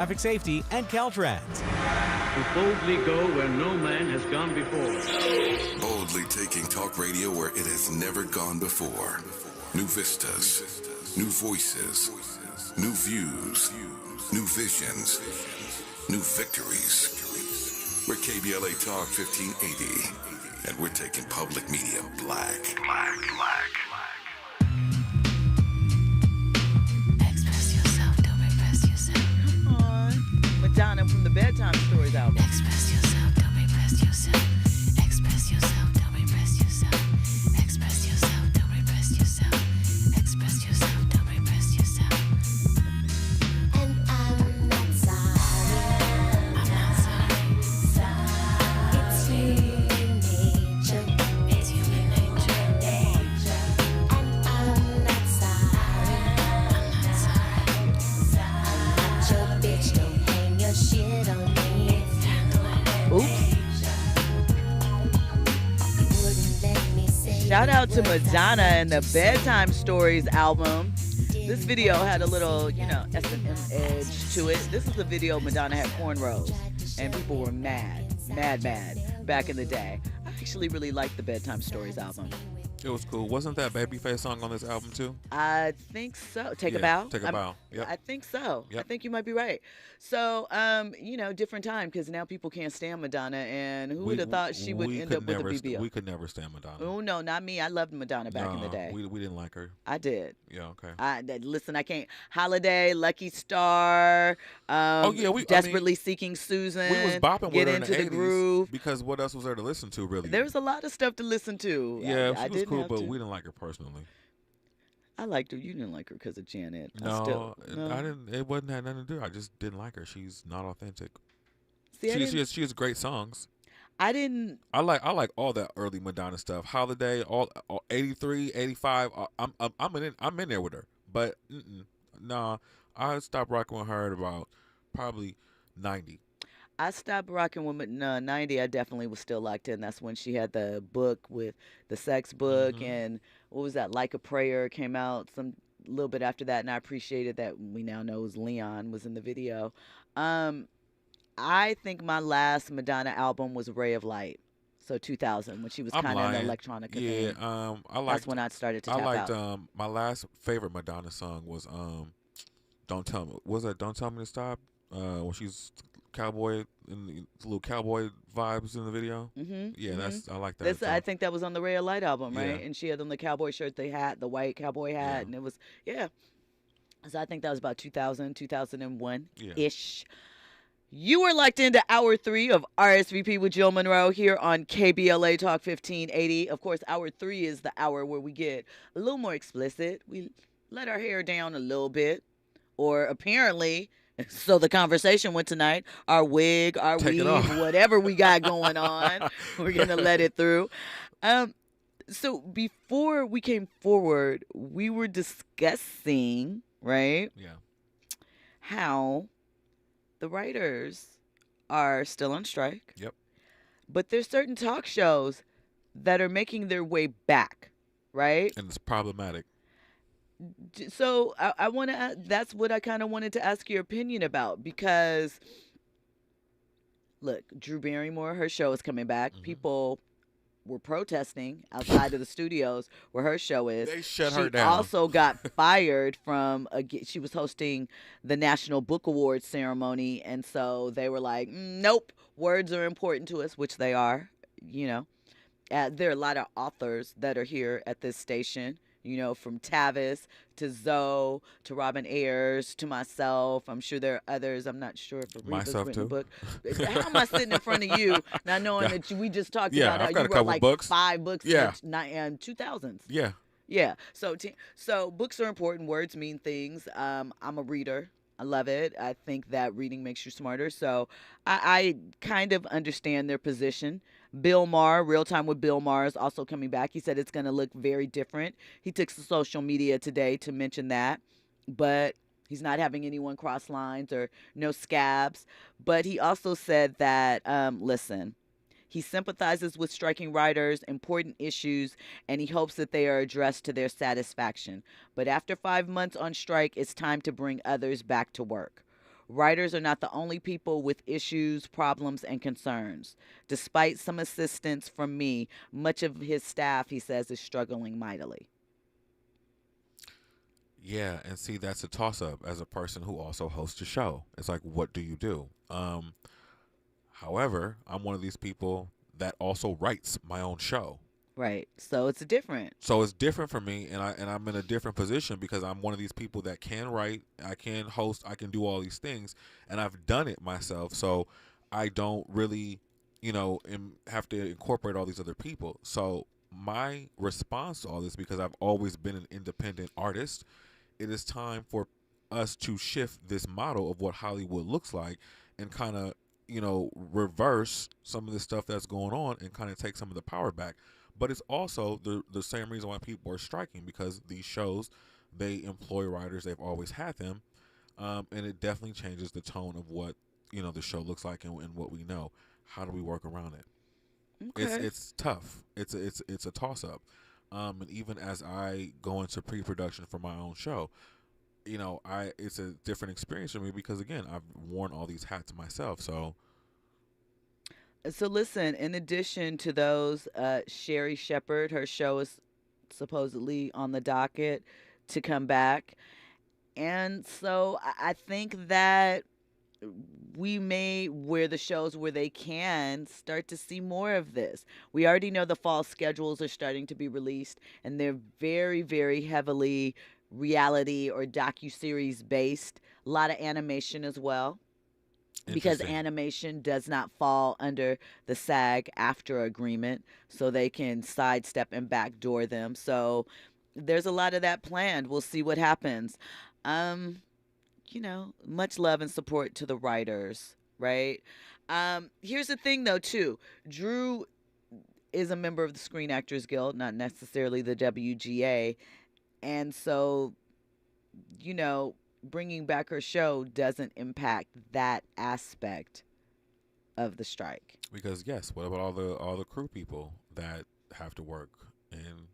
traffic safety, and Caltrans. To boldly go where no man has gone before. Boldly taking talk radio where it has never gone before. New vistas, new voices, new views, new visions, new victories. We're KBLA Talk 1580, and we're taking public media black. Express yourself, don't repress yourself. Come on. Madonna from the Bedtime Stories album. Express yourself, don't repress yourself. Express yourself, don't repress yourself. Express yourself, don't repress yourself. Express yourself, don't repress yourself. And I'm not sorry. I'm not sorry. It's human nature. It's human nature. And I'm not sorry. I'm not sorry. I'm not your bitch. Don't hang your shit on me. Oops. Shout out to Madonna and the Bedtime Stories album. This video had a little, S&M edge to it. This is a video Madonna had cornrows, and people were mad back in the day. I actually really liked the Bedtime Stories album. It was cool. Wasn't that Babyface song on this album too? I think so. Take a Yeah, bow. Take a Bow. Yep. I think so. I Yep. think you might be right. So, different time because now people can't stand Madonna, and who would have thought she would end up with a BBL? We could never stand Madonna. Oh no, not me. I loved Madonna back in the day. We didn't like her. I did. Yeah, okay. Listen, I can't. Holiday, Lucky Star. Desperately Seeking Susan. We was bopping Get with her in into the the 80s groove. because what else was there to listen to, really? There was a lot of stuff to listen to. Yeah, I she was didn't cool, have but to. we didn't like her personally. I liked her. You didn't like her because of Janet. No, I didn't. It wasn't had nothing to do. I just didn't like her. She's not authentic. See, She has great songs. I didn't. I like all that early Madonna stuff. Holiday, all 83, 85. I'm in there with her. But nah, I stopped rocking with her at about probably 90. I stopped rocking with 90. I definitely was still locked in. That's when she had the book with the sex book and what was that? Like a Prayer came out some little bit after that, and I appreciated that we now know is Leon was in the video. I think my last Madonna album was Ray of Light, so 2000 when she was kind of in the electronica thing. That's when I started to tap out. My last favorite Madonna song was Don't Tell Me. Was that Don't Tell Me to Stop? When she's cowboy and the little cowboy vibes in the video. I like that. I think that was on the Ray of Light album, right? Yeah. And she had on the cowboy shirt, the white cowboy hat, and it was So I think that was about 2000, 2001-ish. You are locked into Hour 3 of RSVP with Jill Munroe here on KBLA Talk 1580. Of course, Hour 3 is the hour where we get a little more explicit. We let our hair down a little bit, or apparently, so the conversation went tonight, our wig, our weave, whatever we got going on, we're going to let it through. So before we came forward, we were discussing, right? Yeah. How the writers are still on strike. Yep. But there's certain talk shows that are making their way back, right? And it's problematic. So I want to. That's what I kind of wanted to ask your opinion about, because look, Drew Barrymore, her show is coming back. People were protesting outside of the studios where her show is. They shut her She down. also got fired from. She was hosting the National Book Awards ceremony, and so they were like, "Nope, words are important to us," which they are. There are a lot of authors that are here at this station. From Tavis to Zoe to Robin Ayers to myself. I'm sure there are others. I'm not sure if Aretha's Myself written a too. book. How am I sitting in front of you now knowing that we just talked about how I've got you a wrote couple like books. 5 books in the 2000s? Yeah. Yeah. So books are important. Words mean things. I'm a reader. I love it. I think that reading makes you smarter. So I kind of understand their position. Bill Maher, Real Time with Bill Maher, is also coming back. He said it's going to look very different. He took to social media today to mention that. But he's not having anyone cross lines or no scabs. But he also said that, listen, he sympathizes with striking writers, important issues, and he hopes that they are addressed to their satisfaction. But after 5 months on strike, it's time to bring others back to work. Writers are not the only people with issues, problems, and concerns. Despite some assistance from me, much of his staff, he says, is struggling mightily. Yeah, and see, that's a toss-up as a person who also hosts a show. It's like, what do you do? However, I'm one of these people that also writes my own show. Right. So it's different. So it's different for me, and I'm in a different position because I'm one of these people that can write, I can host, I can do all these things, and I've done it myself. So I don't really, have to incorporate all these other people. So my response to all this, because I've always been an independent artist, it is time for us to shift this model of what Hollywood looks like and kind of, reverse some of the stuff that's going on and kind of take some of the power back. But it's also the same reason why people are striking, because these shows, they employ writers. They've always had them. And it definitely changes the tone of what, the show looks like and what we know. How do we work around it? Okay. It's tough. It's a toss-up. And even as I go into pre-production for my own show, it's a different experience for me because, again, I've worn all these hats myself. So listen, in addition to those, Sherry Shepherd, her show is supposedly on the docket to come back. And so I think that we may, where the shows where they can, start to see more of this. We already know the fall schedules are starting to be released, and they're very, very heavily reality or docuseries based. A lot of animation as well, because animation does not fall under the SAG-AFTRA agreement, so they can sidestep and backdoor them. So there's a lot of that planned. We'll see what happens. Much love and support to the writers, right? Here's the thing, though, too. Drew is a member of the Screen Actors Guild, not necessarily the WGA. And so, bringing back her show doesn't impact that aspect of the strike. Because, yes, what about all the crew people that have to work? And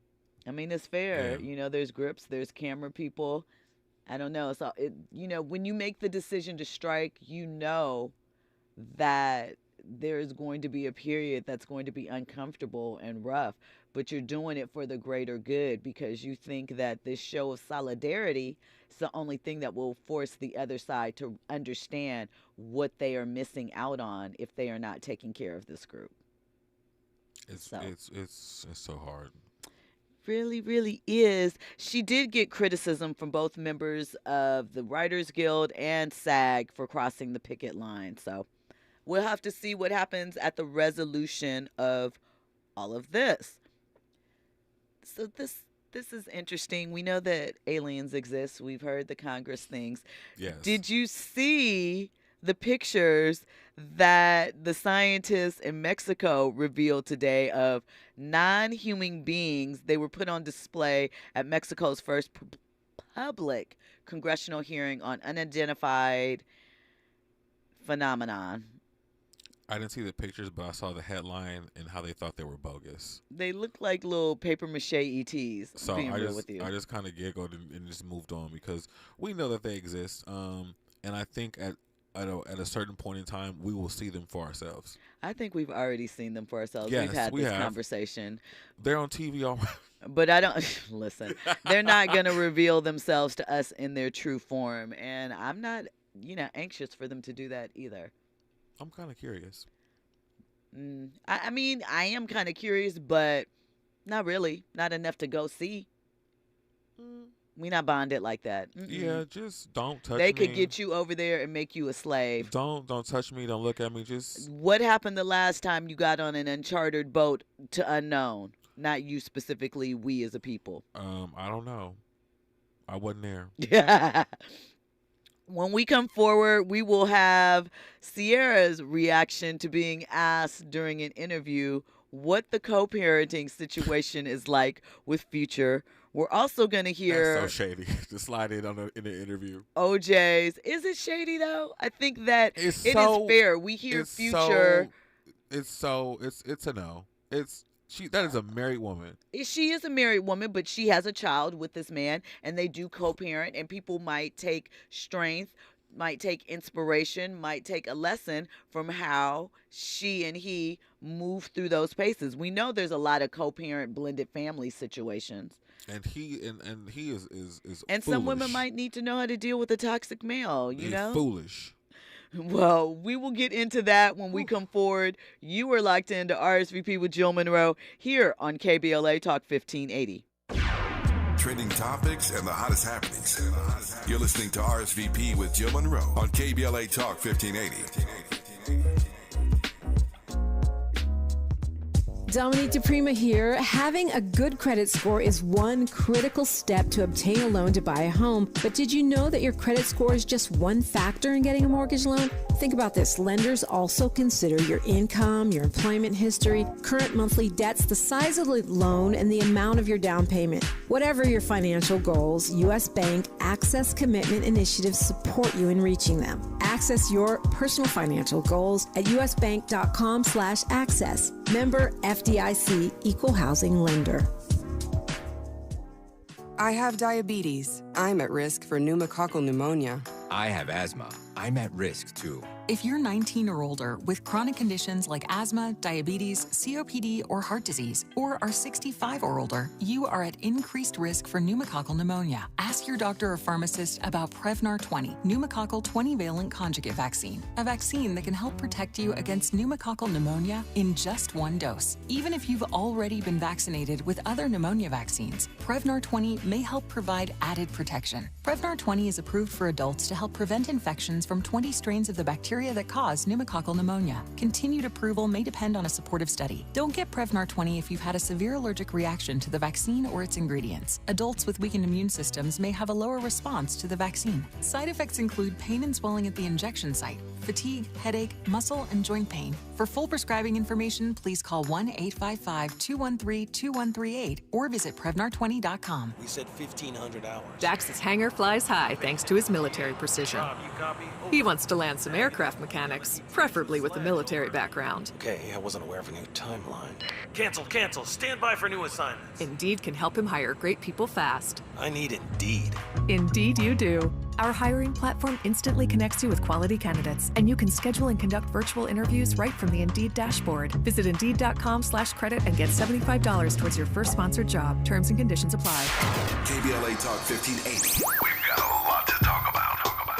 I mean, it's fair. Yeah. There's grips, there's camera people. I don't know. So, when you make the decision to strike, that there's going to be a period that's going to be uncomfortable and rough, but you're doing it for the greater good because you think that this show of solidarity is the only thing that will force the other side to understand what they are missing out on if they are not taking care of this group. It's so hard. Really, really is. She did get criticism from both members of the Writers Guild and SAG for crossing the picket line. So we'll have to see what happens at the resolution of all of this. So this is interesting. We know that aliens exist. We've heard the Congress things. Yes. Did you see the pictures that the scientists in Mexico revealed today of non-human beings? They were put on display at Mexico's first public congressional hearing on unidentified phenomenon. I didn't see the pictures, but I saw the headline and how they thought they were bogus. They look like little paper mache ETs. So I just kind of giggled and just moved on because we know that they exist. And I think at a certain point in time, we will see them for ourselves. I think we've already seen them for ourselves. Yes, we've had we this have. Conversation. They're on TV already. But I don't listen. They're not going to reveal themselves to us in their true form, and I'm not, anxious for them to do that either. I'm kind of curious. I mean, I am kind of curious, but not really. Not enough to go see. We not bonded like that. Yeah, just don't touch me. They could get you over there and make you a slave. Don't touch me. Don't look at me. Just what happened the last time you got on an uncharted boat to unknown? Not you specifically. We as a people. I don't know. I wasn't there. When we come forward, we will have Ciara's reaction to being asked during an interview what the co-parenting situation is like with Future. We're also going to hear... That's so shady. To slide in in the interview. OJ's. Is it shady, though? I think that it is fair. We hear Future... It's a no. That is a married woman. She is a married woman, but she has a child with this man, and they do co-parent, and people might take strength, might take inspiration, might take a lesson from how she and he move through those spaces. We know there's a lot of co-parent blended family situations. And he is and foolish. Some women might need to know how to deal with a toxic male, you know? Foolish. Well, we will get into that when we come forward. You are locked into RSVP with Jill Munroe here on KBLA Talk 1580. Trending topics and the hottest happenings. You're listening to RSVP with Jill Munroe on KBLA Talk 1580. Dominique DePrima here. Having a good credit score is one critical step to obtain a loan to buy a home. But did you know that your credit score is just one factor in getting a mortgage loan? Think about this. Lenders also consider your income, your employment history, current monthly debts, the size of the loan, and the amount of your down payment. Whatever your financial goals, U.S. Bank Access Commitment Initiatives support you in reaching them. Access your personal financial goals at usbank.com/access. Member FDIC, Equal Housing Lender. I have diabetes. I'm at risk for pneumococcal pneumonia. I have asthma. I'm at risk too. If you're 19 or older with chronic conditions like asthma, diabetes, COPD, or heart disease, or are 65 or older, you are at increased risk for pneumococcal pneumonia. Ask your doctor or pharmacist about Prevnar 20, pneumococcal 20-valent conjugate vaccine, a vaccine that can help protect you against pneumococcal pneumonia in just one dose. Even if you've already been vaccinated with other pneumonia vaccines, Prevnar 20 may help provide added protection. Prevnar 20 is approved for adults to help prevent infections from 20 strains of the bacteria that cause pneumococcal pneumonia. Continued approval may depend on a supportive study. Don't get Prevnar 20 if you've had a severe allergic reaction to the vaccine or its ingredients. Adults with weakened immune systems may have a lower response to the vaccine. Side effects include pain and swelling at the injection site, fatigue, headache, muscle, and joint pain. For full prescribing information, please call 1-855-213-2138 or visit Prevnar20.com. We said 1,500 hours. Dax's hangar flies high thanks to his military precision. Rob, you copy? He wants to land some aircraft mechanics, preferably with a military background. Okay, I wasn't aware of a new timeline. Cancel. Stand by for new assignments. Indeed can help him hire great people fast. I need Indeed. Indeed you do. Our hiring platform instantly connects you with quality candidates, and you can schedule and conduct virtual interviews right from the Indeed dashboard. Visit Indeed.com/credit and get $75 towards your first sponsored job. Terms and conditions apply. KBLA Talk 1580. We've got a lot to talk about.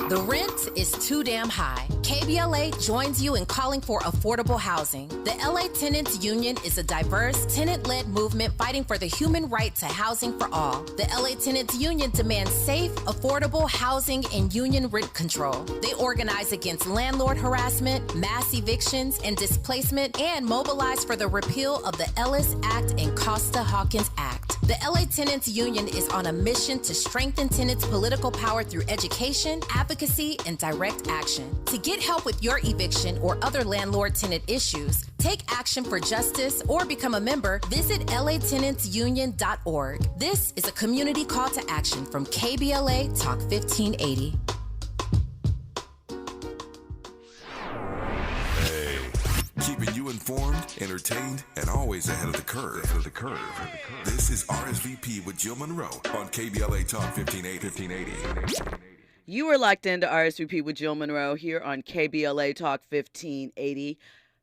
The rent is too damn high. KBLA joins you in calling for affordable housing. The LA Tenants Union is a diverse, tenant-led movement fighting for the human right to housing for all. The LA Tenants Union demands safe, affordable housing and union rent control. They organize against landlord harassment, mass evictions, and displacement, and mobilize for the repeal of the Ellis Act and Costa-Hawkins Act. The LA Tenants Union is on a mission to strengthen tenants' political power through education, advocacy, and direct action. To get help with your eviction or other landlord-tenant issues, take action for justice, or become a member, visit latenantsunion.org. This is a community call to action from KBLA Talk 1580. Keeping you informed, entertained, and always ahead of the curve. This is RSVP with Jill Munroe on KBLA Talk 1580. You are locked into RSVP with Jill Munroe here on KBLA Talk 1580.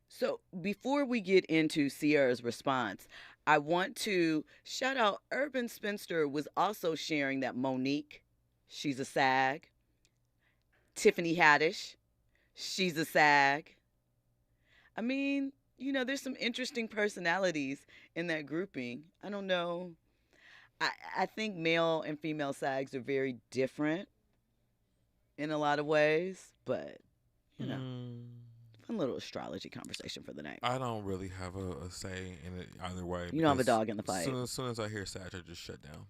So before we get into Ciara's response, I want to shout out Urban Spinster was also sharing that Monique, she's a SAG. Tiffany Haddish, she's a SAG. I mean, you know, there's some interesting personalities in that grouping. I don't know. I think male and female SAGs are very different in a lot of ways, but, you know, fun little astrology conversation for the night. I don't really have a say in it either way. You don't have a dog in the fight. As soon as I hear Sag, I just shut down.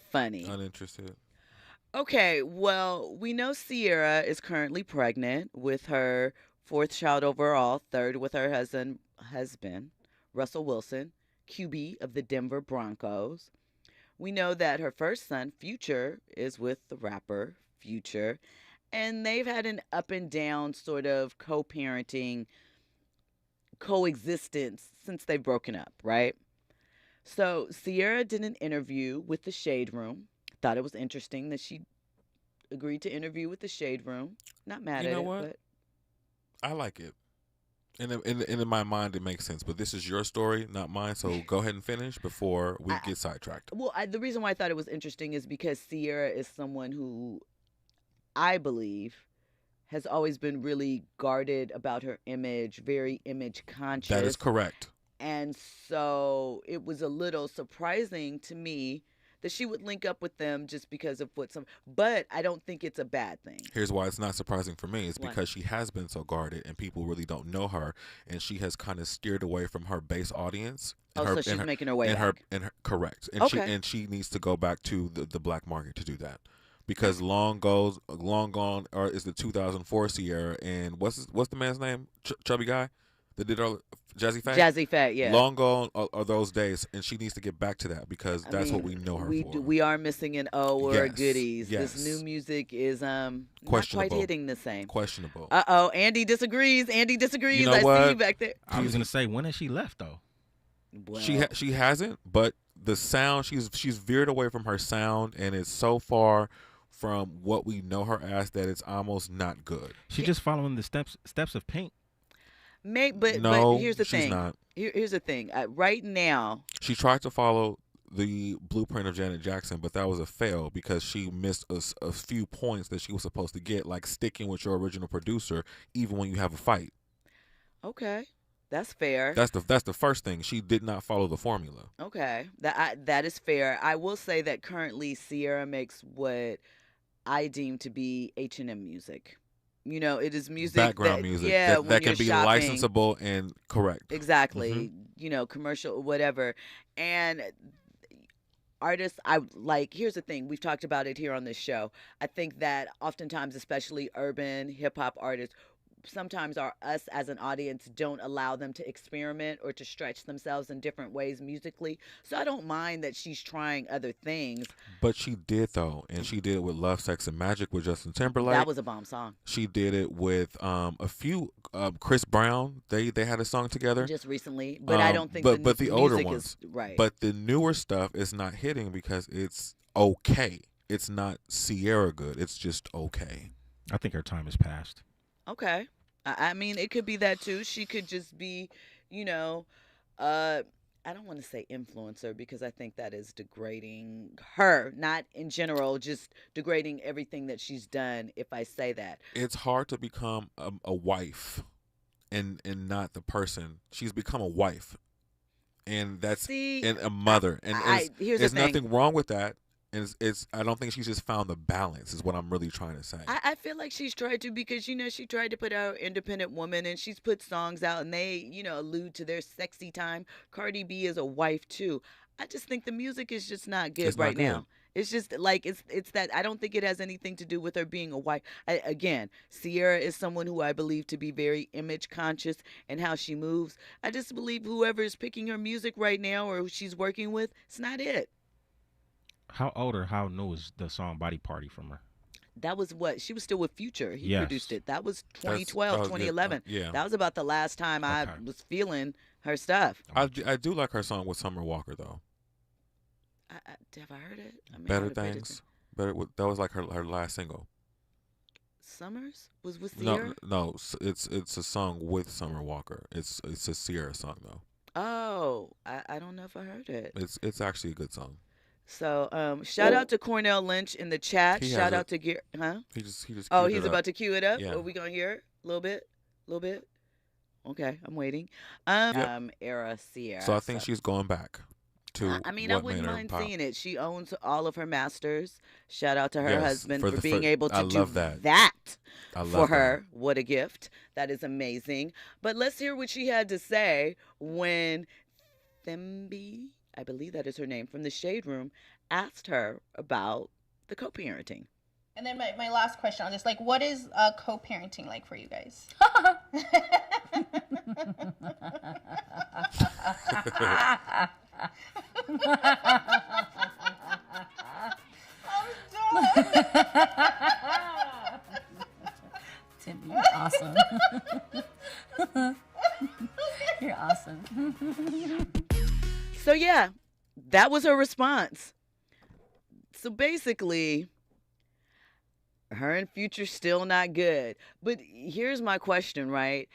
Funny. Uninterested. Okay, well, we know Ciara is currently pregnant with her fourth child overall, third with her husband, Russell Wilson, QB of the Denver Broncos. We know that her first son, Future, is with the rapper Future, and they've had an up and down sort of co-parenting coexistence since they've broken up, right? So Ciara did an interview with the Shade Room. Thought it was interesting that she agreed to interview with the Shade Room. Not mad at You know it, what? but I like it. And in my mind, it makes sense. But this is your story, not mine. So go ahead and finish before we get sidetracked. well, the reason why I thought it was interesting is because Ciara is someone who I believe has always been really guarded about her image, very image conscious. That is correct. And so it was a little surprising to me that she would link up with them just because of but I don't think it's a bad thing. Here's why it's not surprising for me. It's Why? because she has been so guarded and people really don't know her, and she has kind of steered away from her base audience. So she's making her way back. Correct. And Okay. she needs to go back to the black market to do that. Because long gone is the 2004 Ciara, and what's the man's name? Chubby guy that did all Jazzy Fat. Jazzy Fat, yeah. Long gone are those days, and she needs to get back to that because that's what we know her for. We are missing an O or a Yes, goodies. yes. This new music is not Questionable. quite hitting the same. Questionable. Andy disagrees. You know I what? see you back there. I was gonna say, when has she left though? Well, She hasn't, but the sound she's veered away from her sound, and it's so far from what we know her as that it's almost not good. She's just following the steps of Pink. but here's the thing. she's not. Here's the thing. Right now, She tried to follow the blueprint of Janet Jackson, but that was a fail because she missed a few points that she was supposed to get, like sticking with your original producer even when you have a fight. okay, that's fair. That's the first thing. She did not follow the formula. Okay, that is fair. I will say that currently Ciara makes what I deem to be H&M music. You know, it is music Background music when that you're can be shopping. licensable and correct. Exactly. Mhm. You know, commercial, whatever. And artists, here's the thing. We've talked about it here on this show. I think that oftentimes, especially urban hip hop artists, sometimes us as an audience don't allow them to experiment or to stretch themselves in different ways musically. So I don't mind that she's trying other things. But she did though, and she did it with "Love, Sex, and Magic" with Justin Timberlake. That was a bomb song. She did it with a few Chris Brown. They had a song together Just recently, but I don't think but the older music ones, is right. But the newer stuff is not hitting because it's okay. It's not Ciara good. It's just okay. I think her time has passed. Okay. I mean, it could be that too. She could just be, I don't want to say influencer because I think that is degrading her, not in general, just degrading everything that she's done if I say that. It's hard to become a wife and not the person. She's become a wife. And that's and a mother. And there's nothing wrong with that. And I don't think she's just found the balance is what I'm really trying to say. I feel like she's tried to because, she tried to put out Independent Woman and she's put songs out and they, allude to their sexy time. Cardi B is a wife too. I just think the music is just not good right now. It's just like, it's that I don't think it has anything to do with her being a wife. Again, Ciara is someone who I believe to be very image conscious and how she moves. I just believe whoever is picking her music right now or who she's working with, it's not it. How old or how new is the song Body Party from her? That was she was still with Future. He produced it. That was 2012, That was 2011. good. Yeah. That was about the last time I was feeling her stuff. I do like her song with Summer Walker though. Have I heard it? I mean, Better Things. That was like her last single. Summers was with Ciara? No, it's a song with Summer Walker. It's a Ciara song though. Oh, I don't know if I heard it. It's actually a good song. So, shout out to Cornell Lynch in the chat. Shout out to Gear, huh? He just. Oh, he's about to cue it up. Yeah. Are we gonna hear it? A little bit? Okay, I'm waiting. Era Ciara. So I think she's going back to. I mean, I wouldn't mind seeing it. She owns all of her masters. Shout out to her husband for being able to do that for her. What a gift! That is amazing. But let's hear what she had to say when Thembi, I believe that is her name, from the Shade Room, asked her about the co-parenting. And then my last question on this, what is co-parenting like for you guys? Tim, you're awesome. You're awesome. So yeah, that was her response. So basically, Her and Future still not good. But here's my question, right?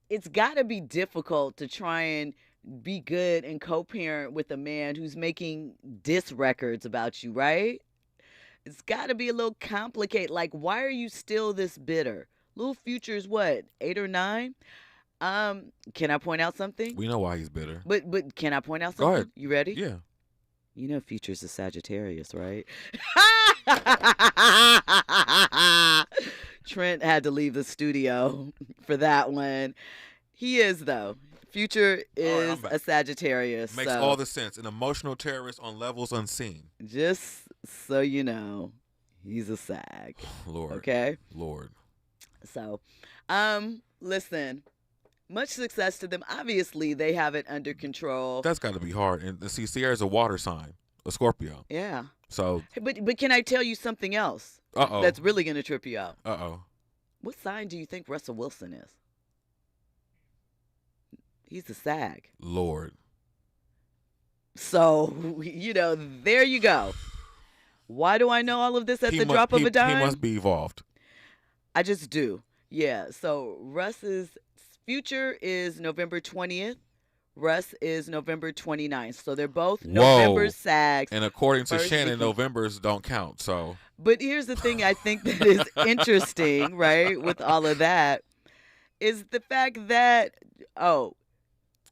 It's got to be difficult to try and be good and co-parent with a man who's making diss records about you, right? It's got to be a little complicated. Like, why are you still this bitter? Lil Future's what, 8 or 9? Can I point out something? We know why he's bitter. But can I point out Go something? ahead. You ready? Yeah. You know Future's a Sagittarius, right? Trent had to leave the studio for that one. He is, though. Future is a Sagittarius. Makes all the sense. An emotional terrorist on levels unseen. Just so you know, he's a Sag. Lord. Okay? Lord. So, listen. Much success to them. Obviously, they have it under control. That's got to be hard. And see, Ciara's a water sign, a Scorpio. Yeah. So. But can I tell you something else? Uh-oh. That's really going to trip you out. Uh-oh. What sign do you think Russell Wilson is? He's a Sag. Lord. So, there you go. Why do I know all of this at the drop of a dime? He must be evolved. I just do. Yeah. So Russ's Future is November 20th. Russ is November 29th. So they're both November Sags. And according to Shannon, Novembers don't count. So. But here's the thing I think that is interesting, right, with all of that, is the fact that,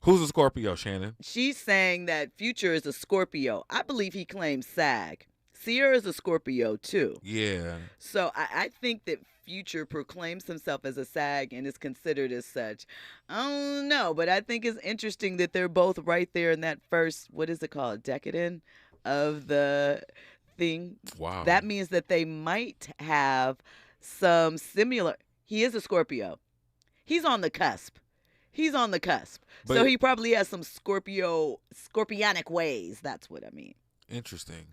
who's a Scorpio, Shannon? She's saying that Future is a Scorpio. I believe he claims Sag. Ciara is a Scorpio, too. Yeah. So I think that Future proclaims himself as a Sag and is considered as such. I don't know, but I think it's interesting that they're both right there in that first, what is it called, decadent of the thing. Wow. That means that they might have some similar. He is a Scorpio. He's on the cusp. But so he probably has some scorpionic ways. That's what I mean. Interesting.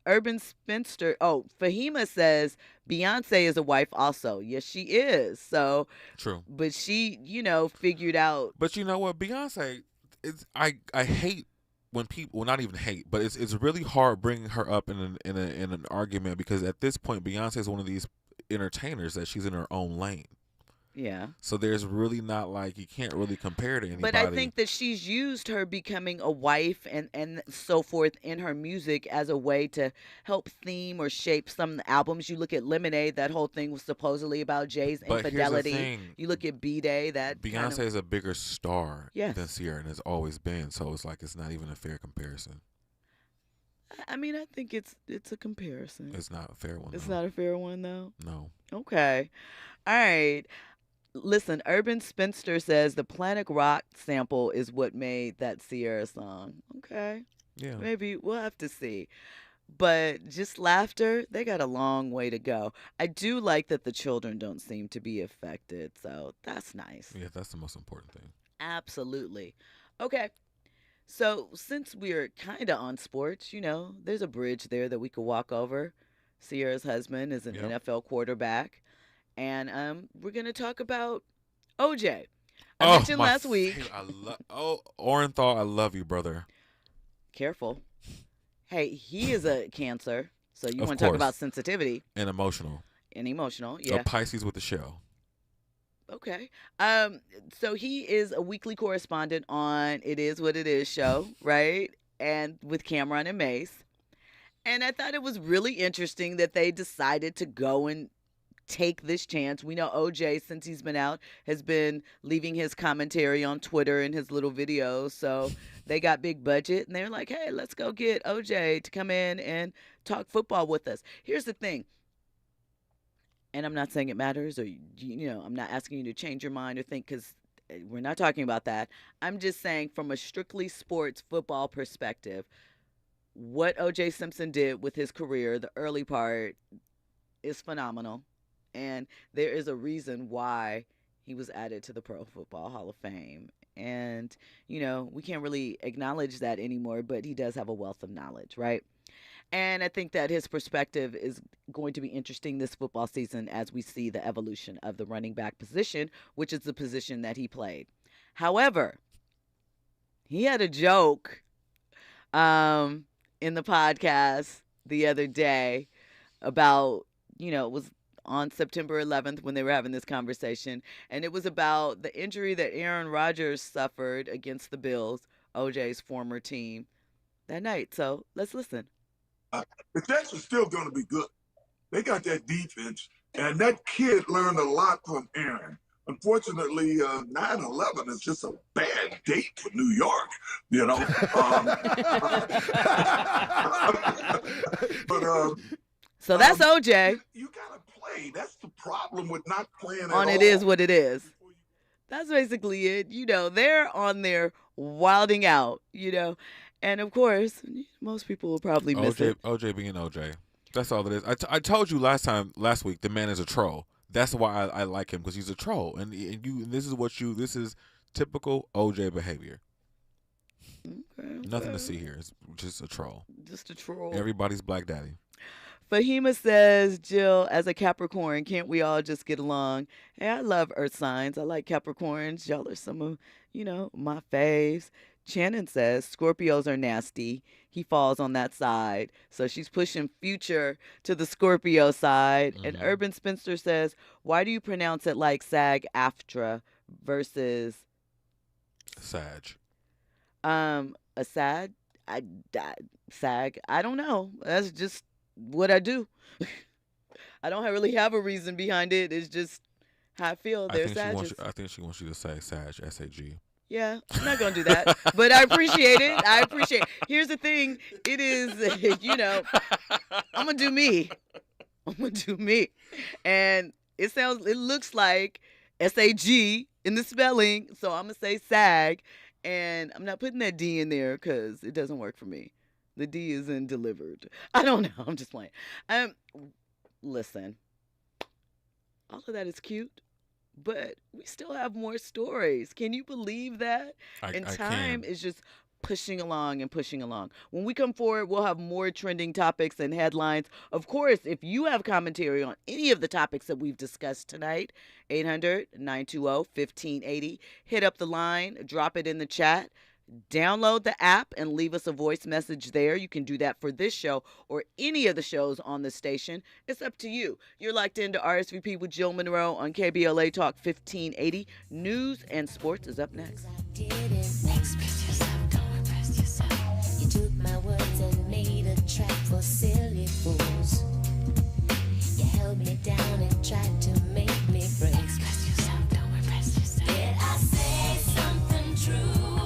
Urban Spinster. Oh, Fahima says Beyonce is a wife also. Yes, she is. So true. But she, figured out. But you know what, Beyonce, I hate when people, well, not even hate, but it's really hard bringing her up in an argument, because at this point Beyonce is one of these entertainers that she's in her own lane. Yeah. So there's really not, like, you can't really compare to anybody. But I think that she's used her becoming a wife and so forth in her music as a way to help theme or shape some albums. You look at Lemonade, that whole thing was supposedly about Jay's infidelity. Here's the thing. You look at B-Day, that Beyonce is a bigger star Yes. than Ciara, and has always been. So it's like, it's not even a fair comparison. I mean, I think it's a comparison. It's not a fair one. It's not a fair one, though? No. Okay. All right. Listen, Urban Spinster says the Planet Rock sample is what made that Ciara song. Okay. Yeah. Maybe we'll have to see. But just laughter, they got a long way to go. I do like that the children don't seem to be affected, so that's nice. Yeah, that's the most important thing. Absolutely. Okay. So since we're kind of on sports, there's a bridge there that we could walk over. Ciara's husband is an NFL quarterback. And we're going to talk about OJ. I mentioned last week. Orenthal, I love you, brother. Careful. Hey, he is a Cancer, so you want to course. talk about sensitivity. And emotional. Yeah. A Pisces with the shell. Okay. So he is a weekly correspondent on It Is What It Is show, right? And with Cameron and Mace. And I thought it was really interesting that they decided to go and take this chance. We know OJ, since he's been out, has been leaving his commentary on Twitter and his little videos. So they got big budget, and they're like, hey, let's go get OJ to come in and talk football with us. Here's the thing. And I'm not saying it matters, or, I'm not asking you to change your mind or think, because we're not talking about that. I'm just saying, from a strictly sports football perspective, what O.J. Simpson did with his career, the early part, is phenomenal. And there is a reason why he was added to the Pro Football Hall of Fame. And, we can't really acknowledge that anymore, but he does have a wealth of knowledge, right? And I think that his perspective is going to be interesting this football season as we see the evolution of the running back position, which is the position that he played. However, he had a joke in the podcast the other day about, it was on September 11th when they were having this conversation, and it was about the injury that Aaron Rodgers suffered against the Bills, OJ's former team, that night. So let's listen. The Jets are still going to be good. They got that defense, and that kid learned a lot from Aaron. Unfortunately, 9/11 is just a bad date for New York, So that's OJ. You got to play. That's the problem with not playing at On all. It Is What It Is. That's basically it. They're on there wilding out, And of course, most people will probably miss it. OJ being OJ. That's all it is. I told you last week, the man is a troll. That's why I like him, because he's a troll, and this is typical OJ behavior. Okay. Nothing to see here. It's just a troll. Just a troll. Everybody's black daddy. Fahima says, Jill, as a Capricorn, can't we all just get along? Hey, I love earth signs. I like Capricorns. Y'all are some of, my faves. Shannon says, Scorpios are nasty. He falls on that side. So she's pushing Future to the Scorpio side. Mm-hmm. And Urban Spinster says, why do you pronounce it like SAG-AFTRA versus SAG? A SAG? SAG? I don't know. That's just what I do. I don't really have a reason behind it. It's just how I feel. I think she wants you to say SAG, S-A-G. Yeah, I'm not going to do that, but I appreciate it. Here's the thing. It is, I'm going to do me. And it looks like SAG in the spelling. So I'm going to say SAG, and I'm not putting that D in there because it doesn't work for me. The D is in delivered. I don't know. I'm just playing. Listen, all of that is cute. But we still have more stories. Can you believe that? Time is just pushing along and pushing along. When we come forward, we'll have more trending topics and headlines. Of course, if you have commentary on any of the topics that we've discussed tonight, 800-920-1580. Hit up the line, drop it in the chat. Download the app and leave us a voice message there. You can do that for this show or any of the shows on the station. It's up to you. You're locked into RSVP with Jill Munroe on KBLA Talk 1580. News and sports is up next. Express yourself, don't repress yourself. You took my words and made a track for silly fools. You held me down and tried to make me break. Express yourself, don't repress yourself. Did I say something true?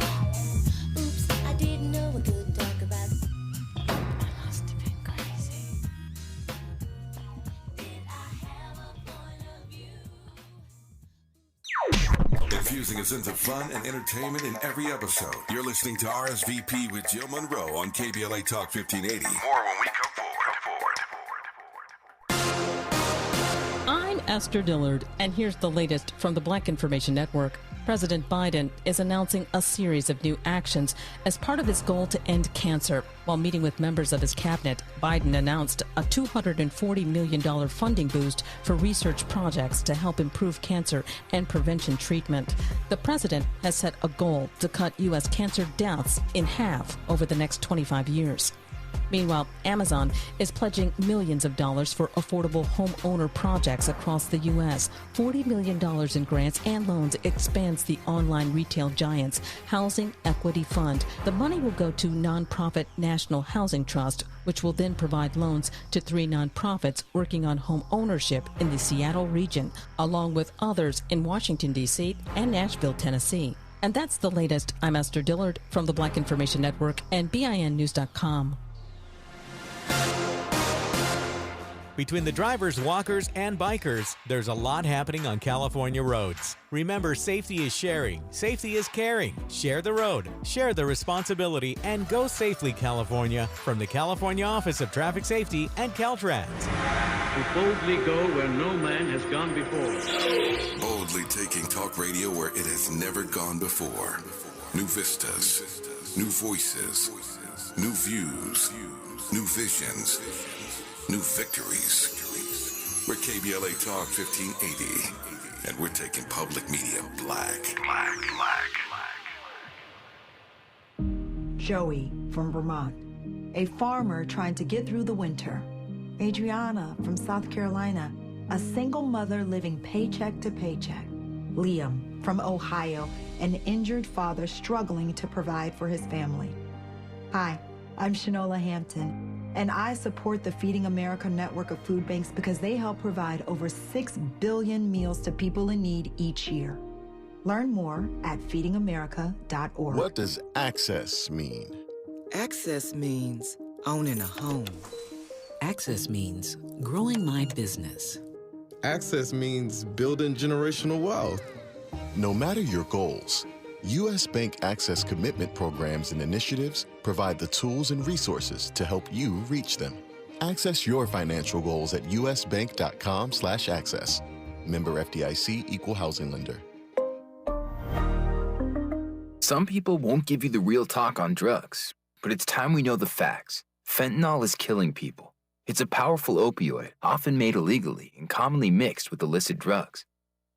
Infusing us into fun and entertainment in every episode. You're listening to RSVP with Jill Munroe on KBLA Talk 1580. More when we come forward. I'm Esther Dillard, and here's the latest from the Black Information Network. President Biden is announcing a series of new actions as part of his goal to end cancer. While meeting with members of his cabinet, Biden announced a $240 million funding boost for research projects to help improve cancer and prevention treatment. The president has set a goal to cut U.S. cancer deaths in half over the next 25 years. Meanwhile, Amazon is pledging millions of dollars for affordable homeowner projects across the U.S. $40 million in grants and loans expands the online retail giant's Housing Equity Fund. The money will go to nonprofit National Housing Trust, which will then provide loans to 3 nonprofits working on home ownership in the Seattle region, along with others in Washington, D.C. and Nashville, Tennessee. And that's the latest. I'm Esther Dillard from the Black Information Network and BINnews.com. Between the drivers, walkers, and bikers, there's a lot happening on California roads. Remember, safety is sharing. Safety is caring. Share the road, share the responsibility, and go safely, California. From the California Office of Traffic Safety and Caltrans. We boldly go where no man has gone before. Boldly taking talk radio where it has never gone before. New vistas, new voices, new views, new visions, new victories. We're KBLA Talk 1580, and we're taking public media black. Joey from Vermont, a farmer trying to get through the winter. Adriana from South Carolina, a single mother living paycheck to paycheck. Liam from Ohio, an injured father struggling to provide for his family. Hi, I'm Shanola Hampton, and I support the Feeding America network of food banks because they help provide over 6 billion meals to people in need each year. Learn more at feedingamerica.org. What does access mean? Access means owning a home. Access means growing my business. Access means building generational wealth. No matter your goals, U.S. Bank Access Commitment Programs and initiatives provide the tools and resources to help you reach them. Access your financial goals at usbank.com/access. Member FDIC, Equal Housing Lender. Some people won't give you the real talk on drugs, but it's time we know the facts. Fentanyl is killing people. It's a powerful opioid, often made illegally and commonly mixed with illicit drugs.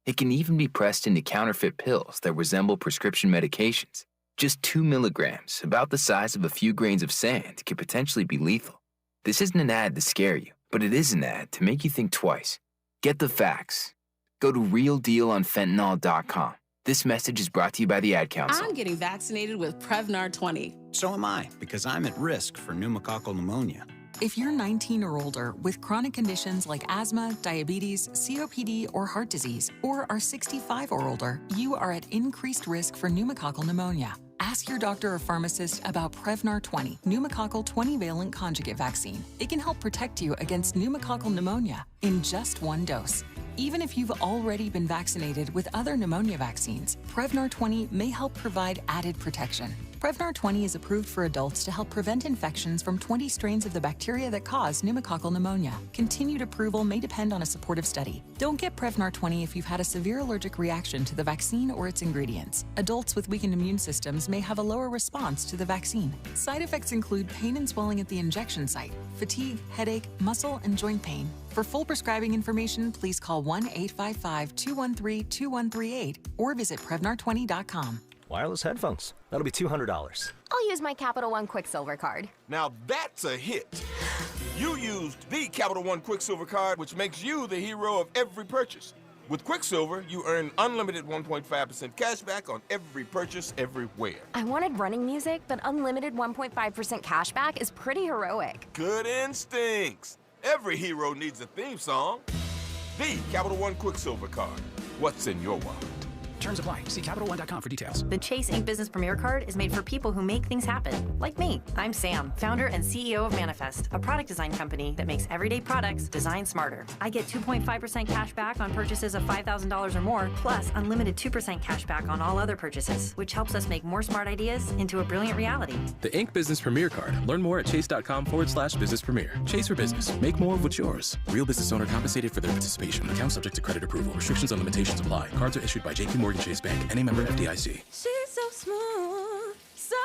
It can even be pressed into counterfeit pills that resemble prescription medications. Just 2 milligrams, about the size of a few grains of sand, can potentially be lethal. This isn't an ad to scare you, but it is an ad to make you think twice. Get the facts. Go to realdealonfentanyl.com. This message is brought to you by the Ad Council. I'm getting vaccinated with Prevnar 20. So am I, because I'm at risk for pneumococcal pneumonia. If you're 19 or older with chronic conditions like asthma, diabetes, COPD, or heart disease, or are 65 or older, you are at increased risk for pneumococcal pneumonia. Ask your doctor or pharmacist about Prevnar 20, pneumococcal 20-valent conjugate vaccine. It can help protect you against pneumococcal pneumonia in just one dose. Even if you've already been vaccinated with other pneumonia vaccines, Prevnar 20 may help provide added protection. Prevnar 20 is approved for adults to help prevent infections from 20 strains of the bacteria that cause pneumococcal pneumonia. Continued approval may depend on a supportive study. Don't get Prevnar 20 if you've had a severe allergic reaction to the vaccine or its ingredients. Adults with weakened immune systems may have a lower response to the vaccine. Side effects include pain and swelling at the injection site, fatigue, headache, muscle, and joint pain. For full prescribing information, please call 1-855-213-2138 or visit Prevnar20.com. Wireless headphones. That'll be $200. I'll use my Capital One Quicksilver card. Now that's a hit. You used the Capital One Quicksilver card, which makes you the hero of every purchase. With Quicksilver, you earn unlimited 1.5% cash back on every purchase everywhere. I wanted running music, but unlimited 1.5% cash back is pretty heroic. Good instincts. Every hero needs a theme song. The Capital One Quicksilver card. What's in your wallet? Terms apply. See CapitalOne.com for details. The Chase Ink Business Premier Card is made for people who make things happen, like me. I'm Sam, founder and CEO of Manifest, a product design company that makes everyday products designed smarter. I get 2.5% cash back on purchases of $5,000 or more, plus unlimited 2% cash back on all other purchases, which helps us make more smart ideas into a brilliant reality. The Ink Business Premier Card. Learn more at chase.com/business premier. Chase for business. Make more of what's yours. Real business owner compensated for their participation. Account subject to credit approval. Restrictions and limitations apply. Cards are issued by JP Morgan Chase Bank, any member FDIC. She's so smooth, so...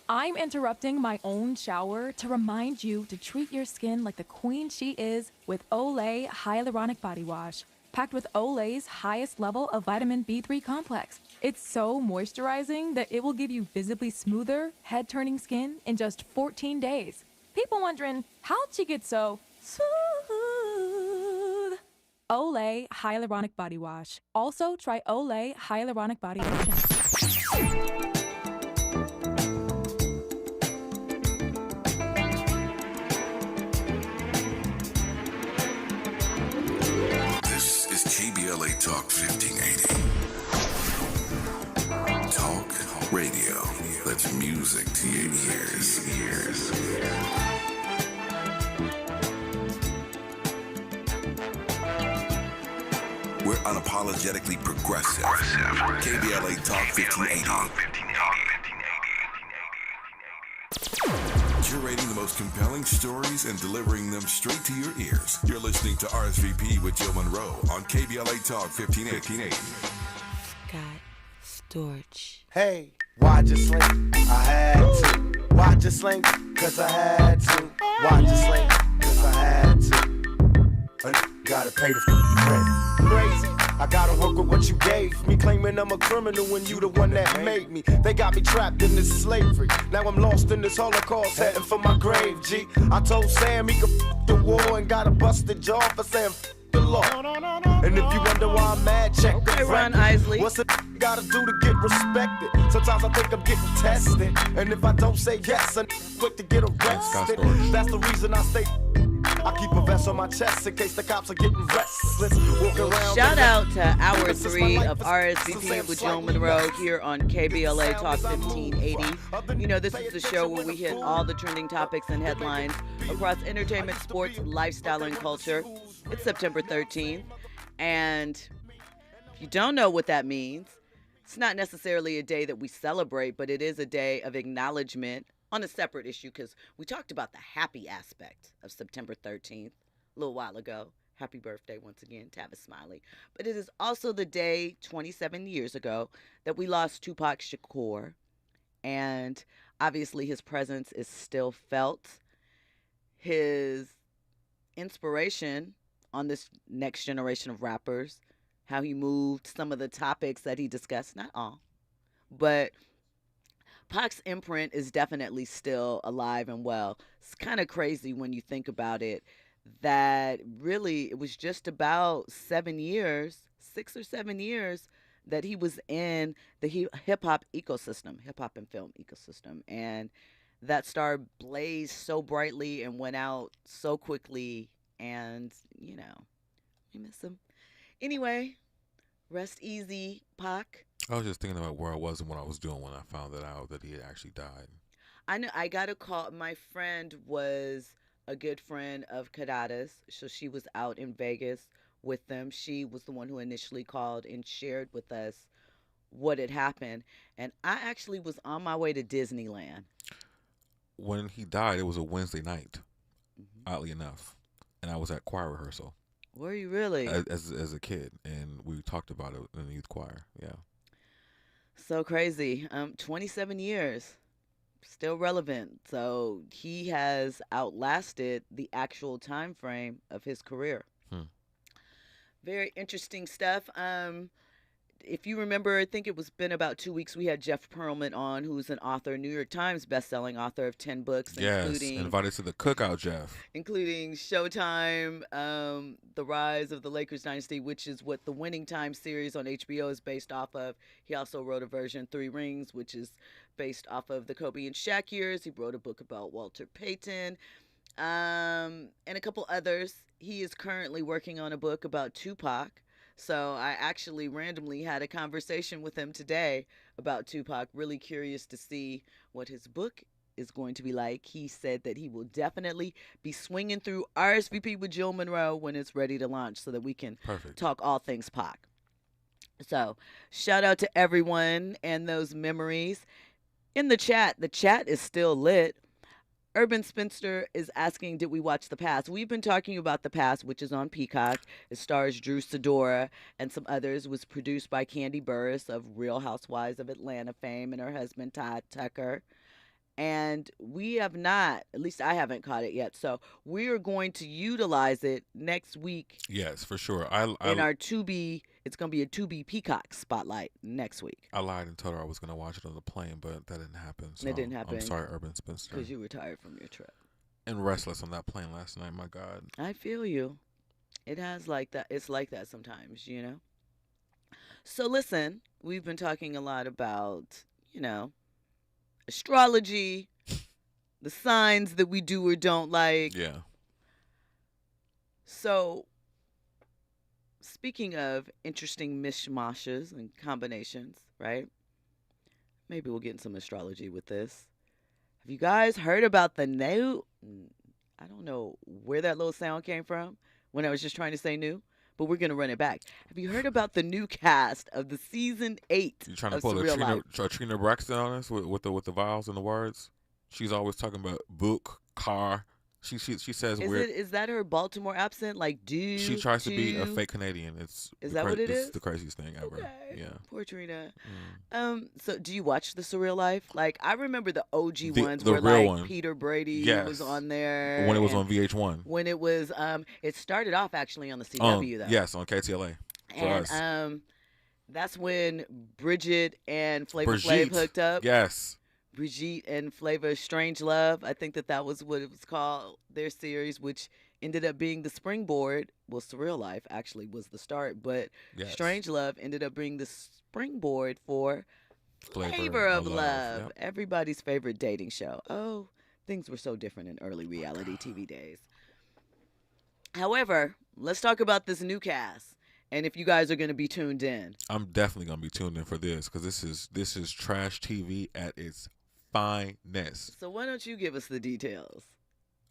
I'm interrupting my own shower to remind you to treat your skin like the queen she is with Olay Hyaluronic Body Wash, packed with Olay's highest level of vitamin B3 complex. It's so moisturizing that it will give you visibly smoother, head-turning skin in just 14 days. People wondering, how'd she get so smooth? Olay Hyaluronic Body Wash. Also, try Olay Hyaluronic Body Lotion. This is KBLA Talk 1580. Talk radio. That's music to your ears. We're unapologetically progressive. KBLA Talk 1580. Curating the most compelling stories and delivering them straight to your ears. You're listening to RSVP with Jill Munroe on KBLA Talk 1580. Scott Storch. Hey, why'd you slink? I had to. Why'd you slink? Cause I had to. Why'd you slink? Cause I had to. Gotta pay the rent. Crazy. I gotta work with what you gave me, claiming I'm a criminal when you the one that made me. They got me trapped in this slavery. Now I'm lost in this Holocaust, heading for my grave, G. I told Sam he could f the war and got a busted jaw for saying f the law. And if you wonder why I'm mad, check the Ron record. Isley. What's a gotta do to get respected? Sometimes I think I'm getting tested, and if I don't say yes, I'm quick to get arrested. That's the reason I stay. I keep a vest on my chest in case the cops are getting restless. Walk around. Shout out to Hour 3 of RSVP with Jill Munroe here on KBLA Talk 1580. You know, this is the show where we hit all the trending topics and headlines across entertainment, sports, lifestyle, and culture. It's September 13th, and if you don't know what that means, it's not necessarily a day that we celebrate, but it is a day of acknowledgement on a separate issue, because we talked about the happy aspect of September 13th a little while ago. Happy birthday once again, Tavis Smiley. But it is also the day 27 years ago that we lost Tupac Shakur, and obviously his presence is still felt. His inspiration on this next generation of rappers, how he moved, some of the topics that he discussed, not all, but Pac's imprint is definitely still alive and well. It's kind of crazy when you think about it, that really it was just about 7 years, 6 or 7 years, that he was in the hip-hop ecosystem, hip-hop and film ecosystem. And that star blazed so brightly and went out so quickly. And, you know, we miss him. Anyway, rest easy, Pac. I was just thinking about where I was and what I was doing when I found that out that he had actually died. I know. I got a call. My friend was a good friend of Kadada's, so she was out in Vegas with them. She was the one who initially called and shared with us what had happened. And I actually was on my way to Disneyland. When he died, it was a Wednesday night, oddly enough, and I was at choir rehearsal. Were you really? As a kid, and we talked about it in the youth choir. Yeah. So crazy. 27 years, still relevant. So he has outlasted the actual time frame of his career. Very interesting stuff. If you remember, I think it was been about 2 weeks, we had Jeff Pearlman on, who's an author, New York Times bestselling author of 10 books, including invited to the cookout, Jeff. Including Showtime, The Rise of the Lakers Dynasty, which is what the Winning Time series on HBO is based off of. He also wrote a version, 3 Rings, which is based off of the Kobe and Shaq years. He wrote a book about Walter Payton, and a couple others. He is currently working on a book about Tupac. So I actually randomly had a conversation with him today about Tupac, really curious to see what his book is going to be like. He said that he will definitely be swinging through RSVP with Jill Munroe when it's ready to launch so that we can talk all things Pac. So shout out to everyone and those memories. In the chat is still lit. Urban Spinster is asking, did we watch The Past? We've been talking about The Past, which is on Peacock. It stars Drew Sidora and some others. It was produced by Candy Burris of Real Housewives of Atlanta fame and her husband, Todd Tucker. And we have not, at least I haven't caught it yet. So we are going to utilize it next week. Yes, for sure. In our Tubi, it's going to be a Tubi Peacock spotlight next week. I lied and told her I was going to watch it on the plane, but that didn't happen. So it didn't happen. I'm sorry, Urban Spinster. Because you were tired from your trip. And restless on that plane last night, my God. I feel you. It has like that. It's like that sometimes, you know. So listen, we've been talking a lot about, you know, astrology, the signs that we do or don't like. Yeah. So, speaking of interesting mishmashes and combinations, right? Maybe we'll get in some astrology with this. Have you guys heard about the new? I don't know where that little sound came from when I was just trying to say new, but we're going to run it back. Have you heard about the new cast of the season 8? You trying to pull a Trina Braxton on us with the vowels and the words? She's always talking about book, car. She says weird. Is that her Baltimore accent? Like do? She tries to be a fake Canadian. Is that what it is? It's the craziest thing ever. Okay. Yeah. Poor Trina. So do you watch The Surreal Life? Like I remember the OG ones where real like one. Peter Brady was on there. When it was on VH1. When it was it started off actually on the CW though. Yes, on KTLA. And that's when Bridget and Flavor Flav hooked up. Yes. Brigitte and Flavor Strange Love. I think that was what it was called, their series, which ended up being the springboard. Well, Surreal Life actually was the start, but Strange Love ended up being the springboard for Flavor of Love. Yep. Everybody's favorite dating show. Oh, things were so different in early reality TV days. However, let's talk about this new cast. And if you guys are going to be tuned in. I'm definitely going to be tuned in for this because this is trash TV at its finest. So why don't you give us the details?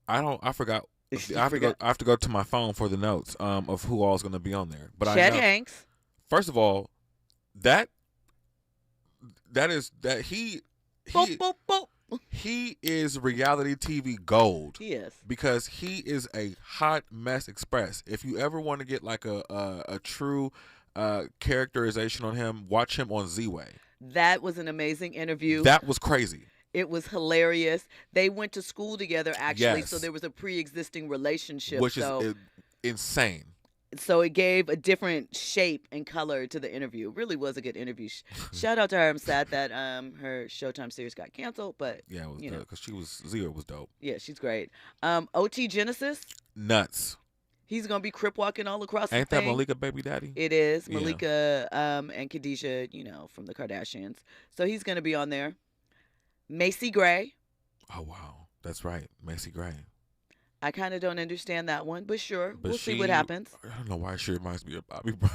I forgot. I have to go to my phone for the notes of who all is going to be on there. But Chet Hanks. First of all, he is reality TV gold. He is. Because he is a hot mess express. If you ever want to get like a true characterization on him, watch him on Z-Way. That was an amazing interview. That was crazy. It was hilarious. They went to school together, actually, so there was a pre-existing relationship. Which is insane. So it gave a different shape and color to the interview. It really was a good interview. Shout out to her. I'm sad that her Showtime series got canceled, but yeah, it was because Zero was dope. Yeah, she's great. OT Genesis. Nuts. He's gonna be crip walking all across. Ain't the that thing. Malika baby daddy? It is Malika and Khadijah, from the Kardashians. So he's gonna be on there. Macy Gray. Oh wow, that's right, Macy Gray. I kind of don't understand that one, but sure, we'll see what happens. I don't know why she reminds me of Bobby Brown.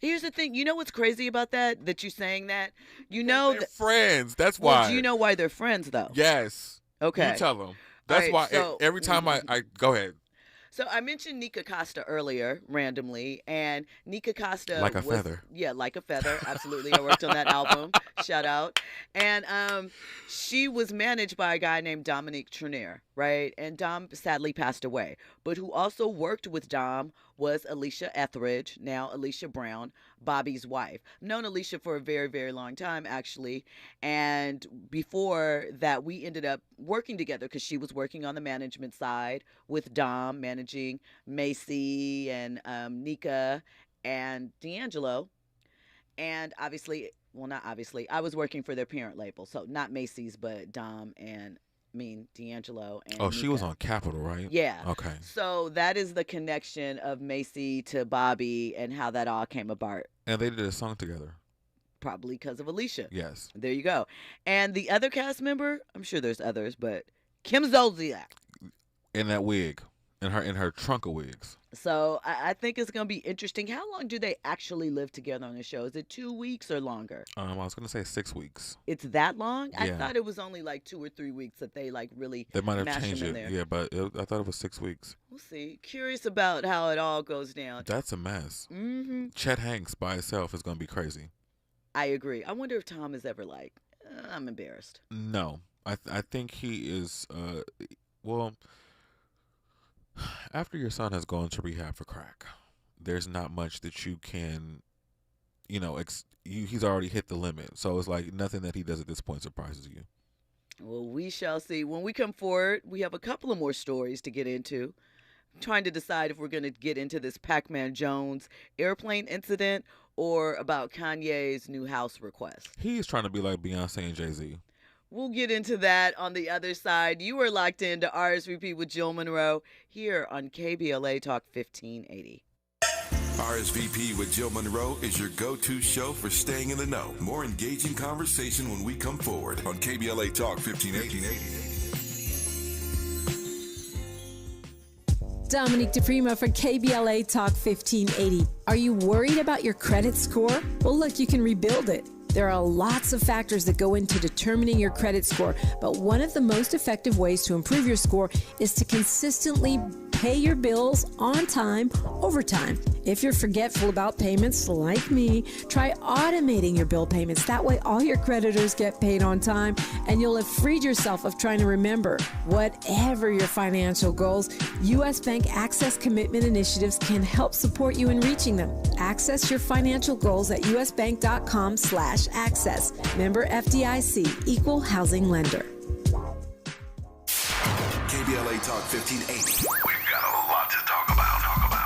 Here's the thing. You know what's crazy about that? That you saying that? They're friends. That's why. Well, do you know why they're friends, though? Yes. Okay. You tell them. That's why every time I go ahead. So I mentioned Nika Costa earlier, randomly, and Nika Costa like a feather. Yeah, like a feather. Absolutely. I worked on that album. Shout out. And she was managed by a guy named Dominique Trenier, right? And Dom sadly passed away. But who also worked with Dom was Alicia Etheridge, now Alicia Brown, Bobby's wife. I've known Alicia for a very, very long time, actually. And before that, we ended up working together because she was working on the management side with Dom, managing Macy and Nika and D'Angelo. And obviously, well, not obviously, I was working for their parent label. So not Macy's, but Dom and D'Angelo and Nika. She was on Capitol, right? Yeah. Okay. So that is the connection of Macy to Bobby and how that all came about. And they did a song together. Probably because of Alicia. Yes. There you go. And the other cast member, I'm sure there's others, but Kim Zolciak. In that wig. In her trunk of wigs. So I think it's going to be interesting. How long do they actually live together on the show? Is it 2 weeks or longer? I was going to say 6 weeks. It's that long? Yeah. I thought it was only like 2 or 3 weeks that they really They might have mash changed them in it. there. Yeah, but I thought it was 6 weeks. We'll see. Curious about how it all goes down. That's a mess. Mm-hmm. Chet Hanks by itself is going to be crazy. I agree. I wonder if Tom is ever like, I'm embarrassed. No. I think he is, well... After your son has gone to rehab for crack, there's not much that you can, he's already hit the limit. So it's like nothing that he does at this point surprises you. Well, we shall see. When we come forward, we have a couple of more stories to get into. I'm trying to decide if we're going to get into this Pac-Man Jones airplane incident or about Kanye's new house request. He's trying to be like Beyonce and Jay-Z. We'll get into that on the other side. You are locked into RSVP with Jill Munroe here on KBLA Talk 1580. RSVP with Jill Munroe is your go-to show for staying in the know. More engaging conversation when we come forward on KBLA Talk 1580. Dominique DePrima for KBLA Talk 1580. Are you worried about your credit score? Well, look, you can rebuild it. There are lots of factors that go into determining your credit score, but one of the most effective ways to improve your score is to consistently pay your bills on time, over time. If you're forgetful about payments like me, try automating your bill payments. That way all your creditors get paid on time and you'll have freed yourself of trying to remember. Whatever your financial goals, U.S. Bank Access Commitment Initiatives can help support you in reaching them. Access your financial goals at usbank.com/access. Member FDIC, Equal Housing Lender. KBLA Talk 1580. We've got a lot to talk about.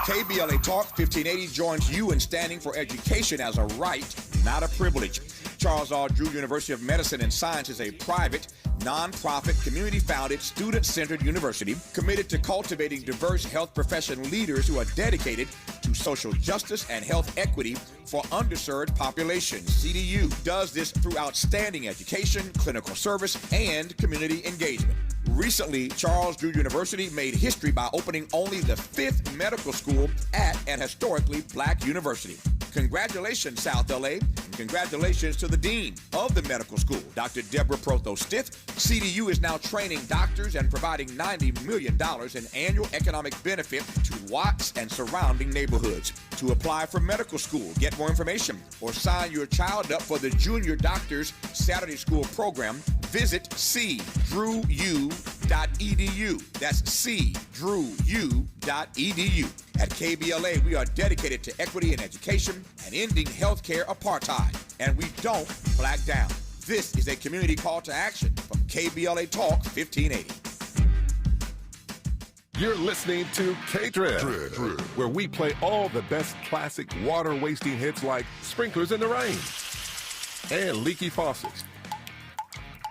KBLA Talk 1580 joins you in standing for education as a right, not a privilege. Charles R. Drew University of Medicine and Science is a private, non-profit, community-founded, student-centered university committed to cultivating diverse health profession leaders who are dedicated to social justice and health equity for underserved populations. CDU does this through outstanding education, clinical service, and community engagement. Recently, Charles Drew University made history by opening only the 5th medical school at an historically black university. Congratulations, South LA, and congratulations to the Dean of the medical school, Dr. Deborah Protho-Stith. CDU is now training doctors and providing $90 million in annual economic benefit to Watts and surrounding neighborhoods. To apply for medical school, get more information, or sign your child up for the Junior Doctors Saturday School program, visit cdrewu.edu. That's cdrewu.edu. At KBLA, we are dedicated to equity in education and ending healthcare apartheid. And we don't black down. This is a community call to action from KBLA Talk 1580. You're listening to K-Trip, where we play all the best classic water-wasting hits like Sprinklers in the Rain and Leaky Faucets.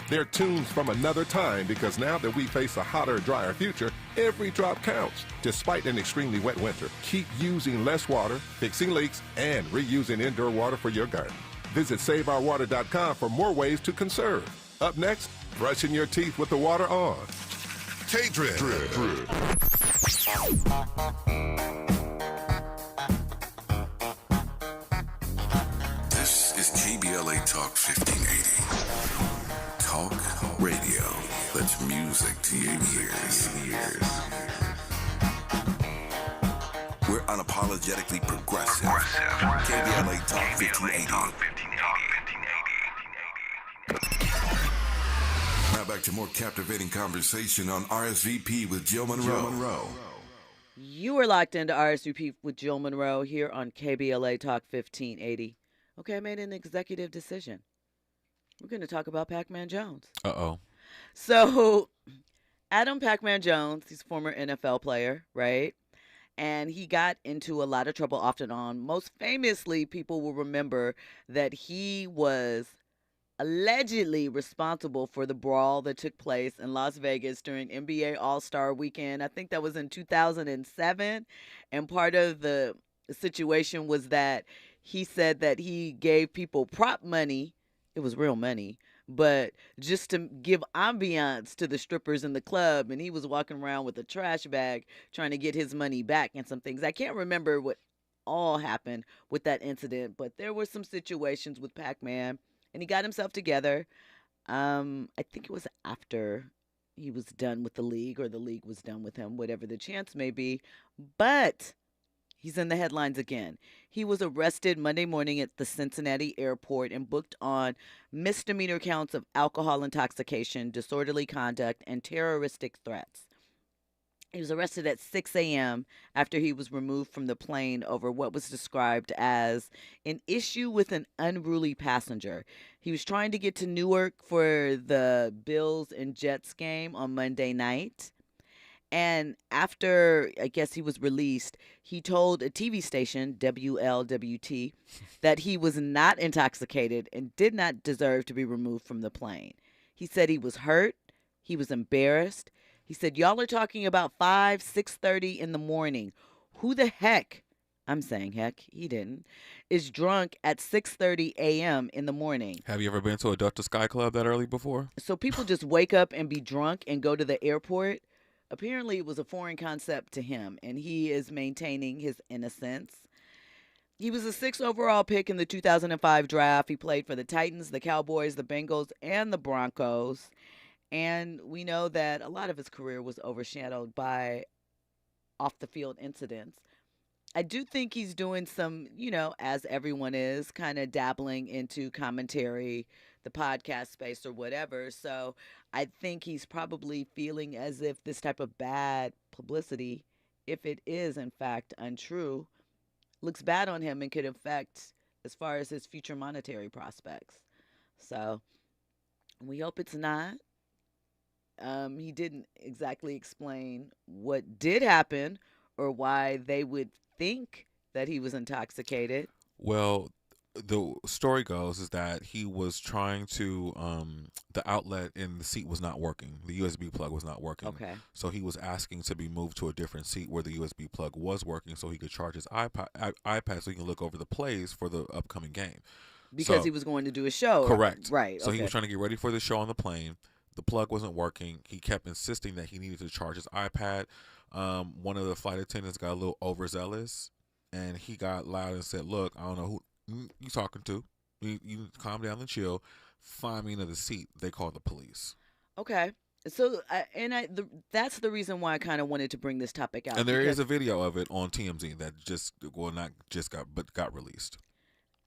They're tunes from another time because now that we face a hotter, drier future, every drop counts. Despite an extremely wet winter, keep using less water, fixing leaks, and reusing indoor water for your garden. Visit SaveOurWater.com for more ways to conserve. Up next, brushing your teeth with the water on. K-Drip. This is KBLA Talk 1580. Talk radio. That's music to your ears. We're unapologetically progressive. KBLA Talk 1580. Now back to more captivating conversation on RSVP with Jill Munroe. You are locked into RSVP with Jill Munroe here on KBLA Talk 1580. Okay, I made an executive decision. We're going to talk about Pac-Man Jones. Uh-oh. So, Adam Pac-Man Jones, he's a former NFL player, right? And he got into a lot of trouble off and on. Most famously, people will remember that he was allegedly responsible for the brawl that took place in Las Vegas during NBA All-Star Weekend. I think that was in 2007. And part of the situation was that he said that he gave people prop money. It was real money, but just to give ambiance to the strippers in the club. And he was walking around with a trash bag trying to get his money back and some things. I can't remember what all happened with that incident, but there were some situations with Pac-Man, and he got himself together. I think it was after he was done with the league, or the league was done with him, whatever the chance may be. But he's in the headlines again. He was arrested Monday morning at the Cincinnati airport and booked on misdemeanor counts of alcohol intoxication, disorderly conduct, and terroristic threats. He was arrested at 6 a.m. after he was removed from the plane over what was described as an issue with an unruly passenger. He was trying to get to Newark for the Bills and Jets game on Monday night. And after, I guess, he was released, he told a TV station, WLWT, that he was not intoxicated and did not deserve to be removed from the plane. He said he was hurt. He was embarrassed. He said, y'all are talking about 6:30 in the morning. Who the heck, I'm saying heck, he didn't, is drunk at 6:30 a.m. in the morning? Have you ever been to a Delta Sky Club that early before? So people just wake up and be drunk and go to the airport? Apparently, it was a foreign concept to him, and he is maintaining his innocence. He was a 6th overall pick in the 2005 draft. He played for the Titans, the Cowboys, the Bengals, and the Broncos. And we know that a lot of his career was overshadowed by off-the-field incidents. I do think he's doing some, as everyone is, kind of dabbling into commentary, the podcast space or whatever. So I think he's probably feeling as if this type of bad publicity, if it is in fact untrue, looks bad on him and could affect as far as his future monetary prospects. So we hope it's not. He didn't exactly explain what did happen or why they would think that he was intoxicated. Well, the story goes is that he was trying to the outlet in the seat was not working. The USB plug was not working. Okay. So he was asking to be moved to a different seat where the USB plug was working, so he could charge his iPad so he can look over the plays for the upcoming game. Because he was going to do a show. Correct. Right. So he was trying to get ready for the show on the plane. The plug wasn't working. He kept insisting that he needed to charge his iPad. One of the flight attendants got a little overzealous, and he got loud and said, "Look, I don't know who you talking to. You calm down and chill. Find me another seat." They called the police. Okay. So, that's the reason why I kind of wanted to bring this topic out. And there is a video of it on TMZ that got released.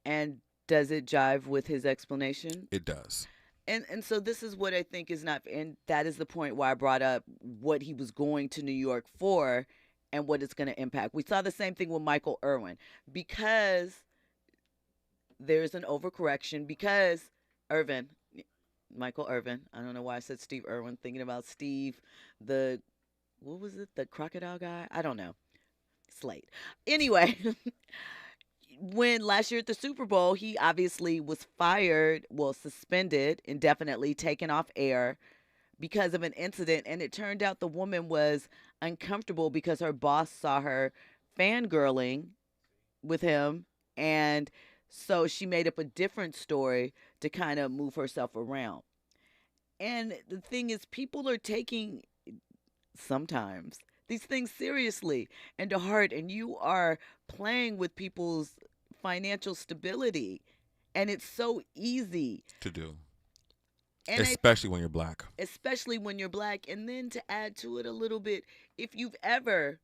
And does it jive with his explanation? It does. And so this is what I think is not, and that is the point why I brought up what he was going to New York for and what it's going to impact. We saw the same thing with Michael Irvin, because there's an overcorrection, because Michael Irvin, I don't know why I said Steve Irwin, thinking about Steve, the crocodile guy? I don't know. Slate. Anyway, when last year at the Super Bowl, he obviously was suspended indefinitely, taken off air because of an incident. And it turned out the woman was uncomfortable because her boss saw her fangirling with him. And so she made up a different story to kind of move herself around. And the thing is, people are taking sometimes these things seriously and to heart, and you are playing with people's financial stability, and it's so easy to do, and especially when you're black. And then to add to it a little bit, if you've ever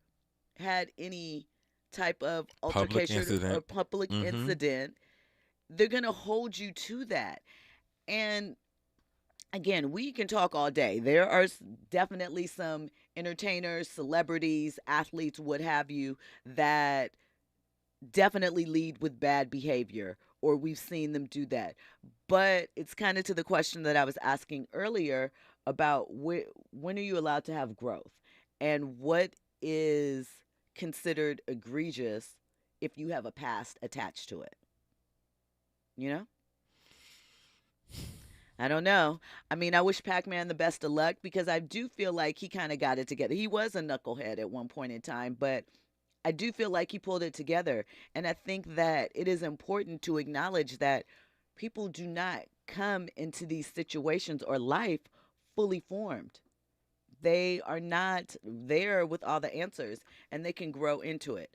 had any type of altercation or public incident, they're going to hold you to that. And again, we can talk all day. There are definitely some entertainers, celebrities, athletes, what have you, that definitely lead with bad behavior, or we've seen them do that. But it's kind of to the question that I was asking earlier about when are you allowed to have growth, and what is considered egregious if you have a past attached to it. You know? I don't know. I mean, I wish Pac-Man the best of luck, because I do feel like he kind of got it together. He was a knucklehead at one point in time, but I do feel like he pulled it together. And I think that it is important to acknowledge that people do not come into these situations or life fully formed. They are not there with all the answers, and they can grow into it.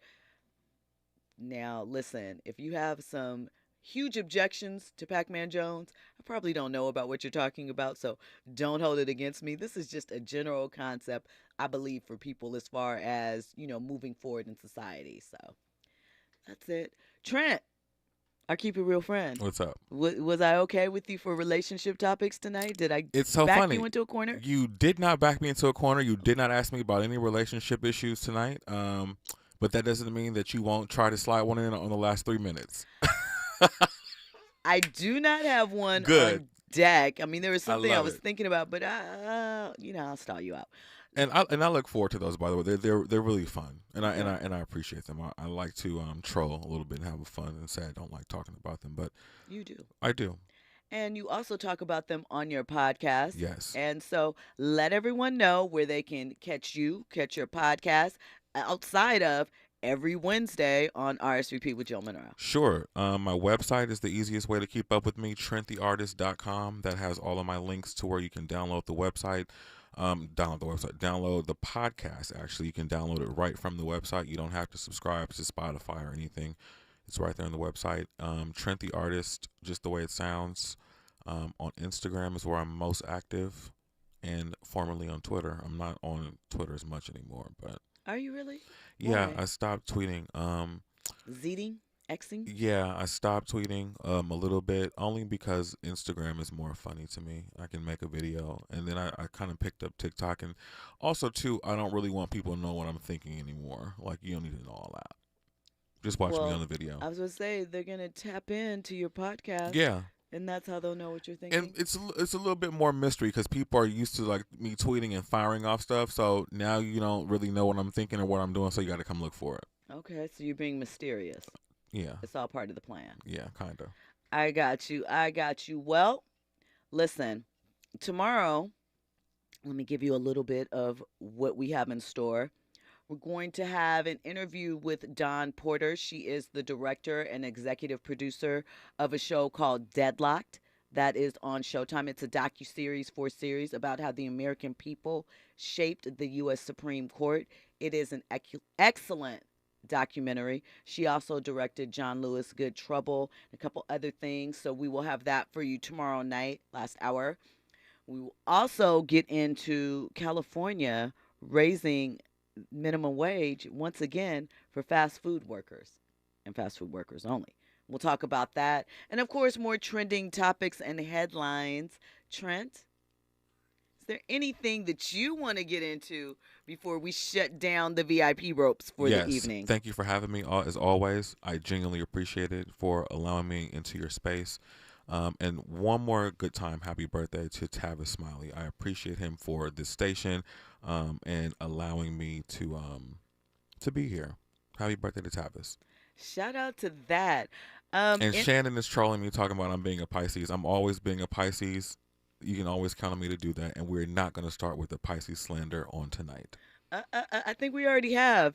Now, listen, if you have some huge objections to Pac-Man Jones, I probably don't know about what you're talking about, so don't hold it against me. This is just a general concept, I believe, for people as far as, moving forward in society. So that's it. Trent, our Keep It Real friend. What's up? Was I okay with you for relationship topics tonight? Did I It's so back funny. you into a corner? You did not back me into a corner. You did not ask me about any relationship issues tonight. But that doesn't mean that you won't try to slide one in on the last 3 minutes. I do not have one Good. on deck. I mean, there was something I was it. thinking about, but I'll stall you out. And I look forward to those. By the way, they're really fun, and I appreciate them. I like to troll a little bit and have fun, and say I don't like talking about them, but You do. I do. And you also talk about them on your podcast. Yes. And so let everyone know where they can catch your podcast outside of every Wednesday on RSVP with Jill Munroe. Sure. My website is the easiest way to keep up with me, trenttheartist.com. That has all of my links to where you can download the website. Download the podcast. Actually, you can download it right from the website. You don't have to subscribe to Spotify or anything. It's right there on the website. Trent the Artist, just the way it sounds. On Instagram is where I'm most active, and formerly on Twitter. I'm not on Twitter as much anymore, but Are you really? yeah, Why? I stopped tweeting. Zeding? Xing? Yeah, I stopped tweeting a little bit, only because Instagram is more funny to me. I can make a video, and then I kind of picked up TikTok, and also too, I don't really want people to know what I'm thinking anymore. Like, you don't need to know all that. Just watch me on the video. I was going to say, they're going to tap into your podcast. Yeah. And that's how they'll know what you're thinking. And it's a little bit more mystery, because people are used to like me tweeting and firing off stuff. So now you don't really know what I'm thinking or what I'm doing, so you got to come look for it. Okay, so you're being mysterious. Yeah. It's all part of the plan. Yeah, kind of. I got you. Well, listen, tomorrow, let me give you a little bit of what we have in store. We're going to have an interview with Dawn Porter. She is the director and executive producer of a show called Deadlocked that is on Showtime. It's a docuseries, 4-series about how the American people shaped the U.S. Supreme Court. It is an excellent documentary. She also directed John Lewis' Good Trouble, and a couple other things. So we will have that for you tomorrow night, last hour. We will also get into California raising minimum wage once again for fast food workers and fast food workers only. We'll talk about that. And of course, more trending topics and headlines. Trent, is there anything that you want to get into before we shut down the VIP ropes for the evening? Thank you for having me. As always, I genuinely appreciate it for allowing me into your space. And one more good time, happy birthday to Tavis Smiley. I appreciate him for this station and allowing me to be here. Happy birthday to Tavis. Shout out to that. And Shannon is trolling me, talking about I'm being a Pisces. I'm always being a Pisces. You can always count on me to do that. And we're not going to start with the Pisces slander on tonight. I think we already have.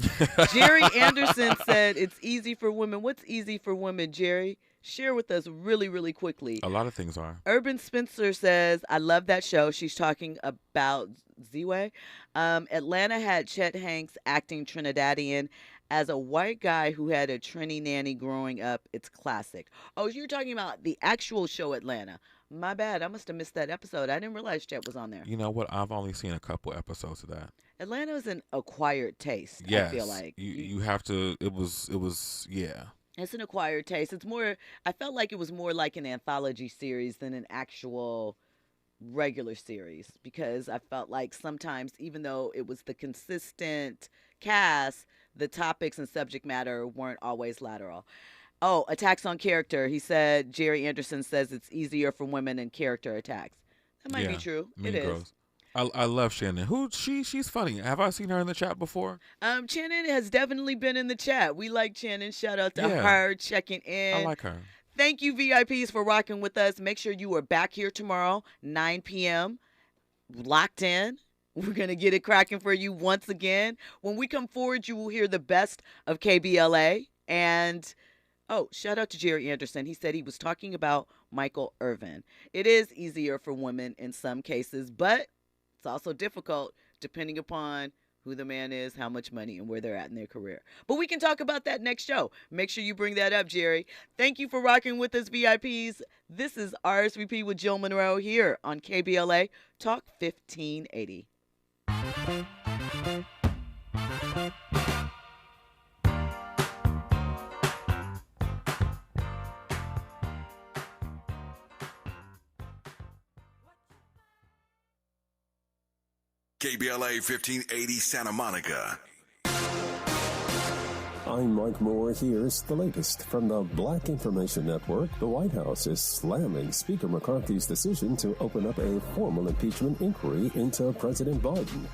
Jerry Anderson said it's easy for women. What's easy for women, Jerry? Share with us really, really quickly. A lot of things are. Urban Spencer says, I love that show. She's talking about Z-Way. Atlanta had Chet Hanks acting Trinidadian as a white guy who had a Trini nanny growing up. It's classic. Oh, you're talking about the actual show Atlanta. My bad. I must have missed that episode. I didn't realize Chet was on there. You know what? I've only seen a couple episodes of that. Atlanta is an acquired taste, yes. I feel like. You have to, it was, yeah. It's an acquired taste. It's more, I felt like it was more like an anthology series than an actual regular series, because I felt like sometimes, even though it was the consistent cast, the topics and subject matter weren't always lateral. Oh, attacks on character. He said, Jerry Anderson says it's easier for women in character attacks. That might be true. It is. I love Shannon. She's funny. Have I seen her in the chat before? Shannon has definitely been in the chat. We like Shannon. Shout out to her checking in. I like her. Thank you, VIPs, for rocking with us. Make sure you are back here tomorrow, 9 p.m., locked in. We're going to get it cracking for you once again. When we come forward, you will hear the best of KBLA. And, shout out to Jerry Anderson. He said he was talking about Michael Irvin. It is easier for women in some cases, but it's also difficult depending upon who the man is, how much money, and where they're at in their career. But we can talk about that next show. Make sure you bring that up, Jerry. Thank you for rocking with us, VIPs. This is RSVP with Jill Munroe here on KBLA Talk 1580. KBLA 1580 Santa Monica. I'm Mike Moore. Here's the latest from the Black Information Network. The White House is slamming Speaker McCarthy's decision to open up a formal impeachment inquiry into President Biden.